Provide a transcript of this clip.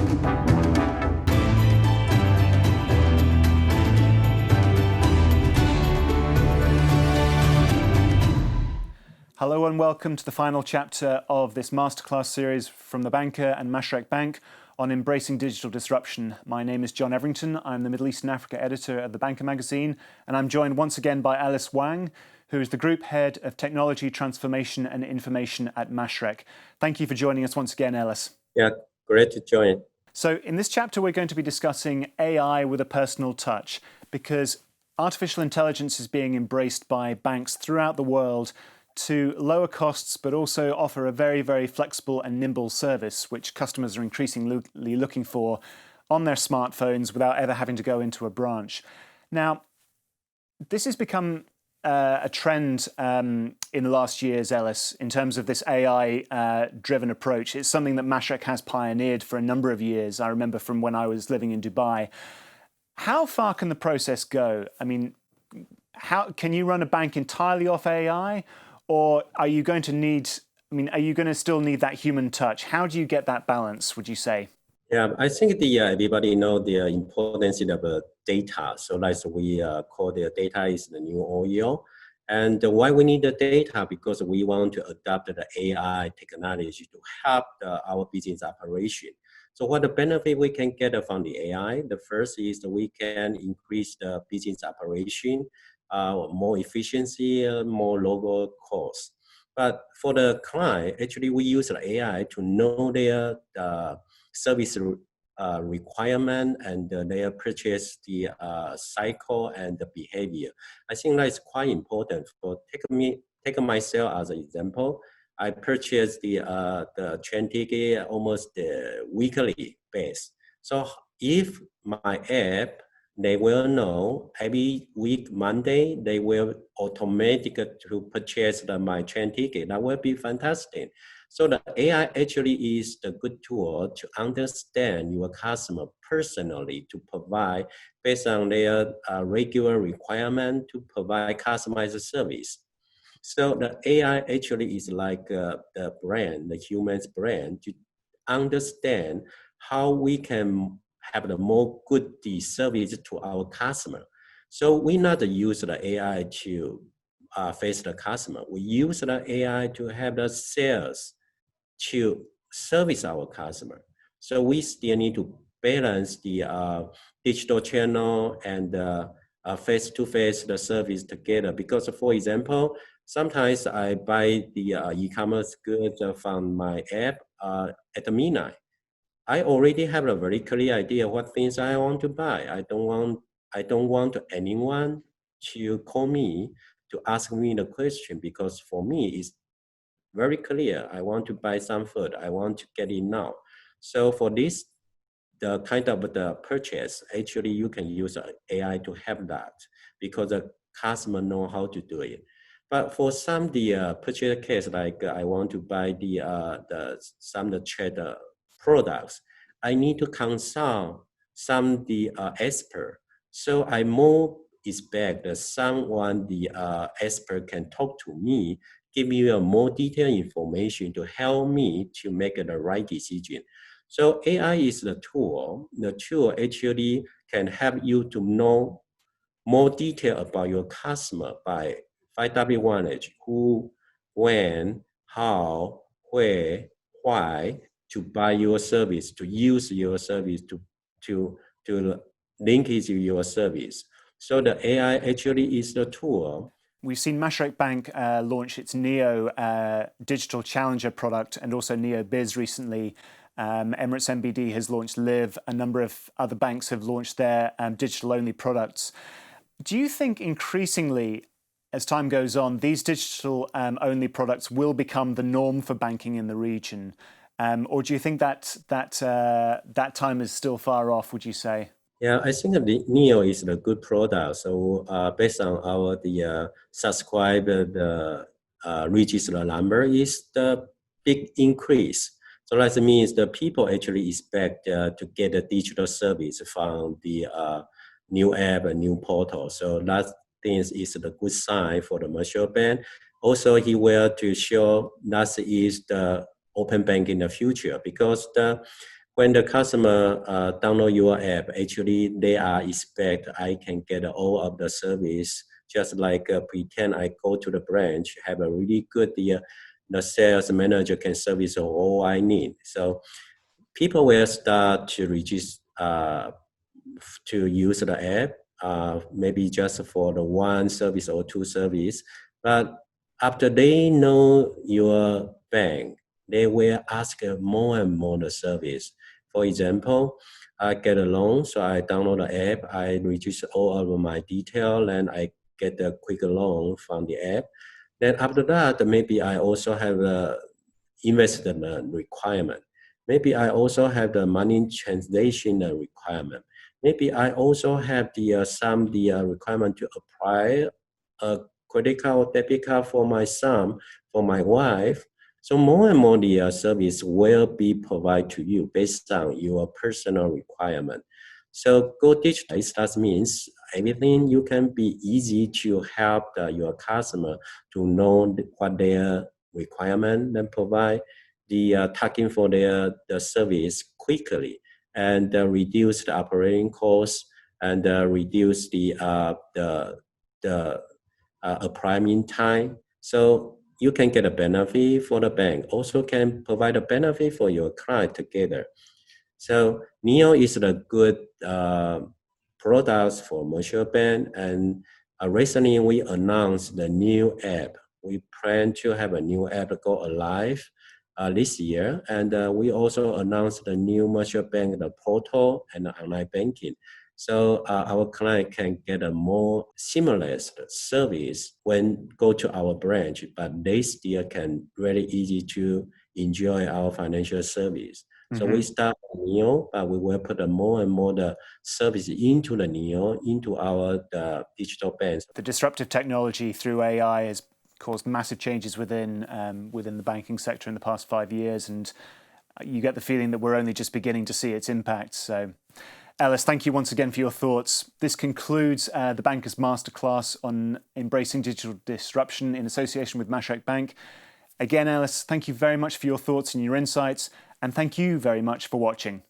Hello and welcome to the final chapter of this masterclass series from the Banker and Mashreqbank on embracing digital disruption. My name is John Everington. I'm the Middle East and Africa editor at the Banker magazine, and I'm joined once again by Ellis Wang, who is the Group Head of Technology, Transformation and Information at Mashreq. Thank you for joining us once again, Ellis. Yeah, great to join. So in this chapter, we're going to be discussing AI with a personal touch, because artificial intelligence is being embraced by banks throughout the world to lower costs, but also offer a very, very flexible and nimble service, which customers are increasingly looking for on their smartphones without ever having to go into a branch. Now, this has become a trend in the last years, Ellis, in terms of this AI-driven approach. It's something that Mashreq has pioneered for a number of years. I remember from when I was living in Dubai. How far can the process go? I mean, how can you run a bank entirely off AI? Or are you going to need, are you going to still need that human touch? How do you get that balance, would you say? Yeah, I think everybody know the importance of data. So as we call the data is the new oil. And why we need the data? Because we want to adopt the AI technology to help our business operation. So what the benefit we can get from the AI? The first is that we can increase the business operation, more efficiency, more lower cost. But for the client, actually we use the AI to know their service requirement and their purchase the cycle and the behavior. I think that's quite important. For take myself as an example. I purchased the train ticket almost weekly base. So if my app, they will know every week, Monday, they will automatically to purchase my train ticket. That will be fantastic. So the AI actually is the good tool to understand your customer personally, to provide based on their regular requirement to provide customized service. So the AI actually is like the brand, the human's brand, to understand how we can have the more good service to our customer. So we not use the AI to face the customer. We use the AI to have the sales to service our customer. So we still need to balance the digital channel and face-to-face the service together. Because for example, sometimes I buy the e-commerce goods from my app at midnight. I already have a very clear idea what things I want to buy. I don't want anyone to call me to ask me the question, because for me it's very clear. I want to buy some food. I want to get it now. So for this, the kind of the purchase, actually you can use AI to help that, because the customer know how to do it. But for some the purchase case, like I want to buy some trade products, I need to consult some the expert. So I more expect that someone the expert can talk to me, give me a more detailed information to help me to make the right decision. So AI is the tool. The tool actually can help you to know more detail about your customer by 5W1H: who, when, how, where, why, to buy your service, to use your service, to link it to your service. So the AI actually is the tool. We've seen Mashreqbank launch its Neo digital challenger product and also Neo Biz recently. Emirates NBD has launched Live. A number of other banks have launched their digital-only products. Do you think increasingly, as time goes on, these digital-only products will become the norm for banking in the region? Or do you think that time is still far off, would you say? Yeah, I think the Neo is a good product. So based on our subscriber register number is the big increase. So that means the people actually expect to get a digital service from the new app and new portal. So that things is a good sign for the Mashreqbank. Also, he will to show that is the open bank in the future, because when the customer download your app, actually they are expect I can get all of the service, just like pretend I go to the branch, have a really good the sales manager can service all I need. So people will start to register to use the app, maybe just for the one service or two service. But after they know your bank, they will ask more and more the service. For example, I get a loan, so I download the app, I register all of my detail, and I get a quick loan from the app. Then after that, maybe I also have a investment requirement. Maybe I also have the money transaction requirement. Maybe I also have the some requirement to apply a credit card or debit card for my son, for my wife. So more and more the service will be provided to you based on your personal requirement. So go digital, that means everything you can be easy to help your customer to know what their requirement and provide the tagging for the service quickly and reduce the operating costs and reduce the applying time. So you can get a benefit for the bank, also can provide a benefit for your client together. So Neo is a good products for Mashreqbank, and recently we announced the new app. We plan to have a new app go live this year, and we also announced the new Mashreqbank, the portal and the online banking. So our client can get a more seamless service when go to our branch, but they still can really easy to enjoy our financial service. So we start Neo, but we will put more and more the service into the Neo, into our digital banks. The disruptive technology through AI has caused massive changes within the banking sector in the past 5 years, and you get the feeling that we're only just beginning to see its impact. So, Ellis, thank you once again for your thoughts. This concludes the Bankers Masterclass on embracing digital disruption in association with Mashreqbank. Again, Ellis, thank you very much for your thoughts and your insights, and thank you very much for watching.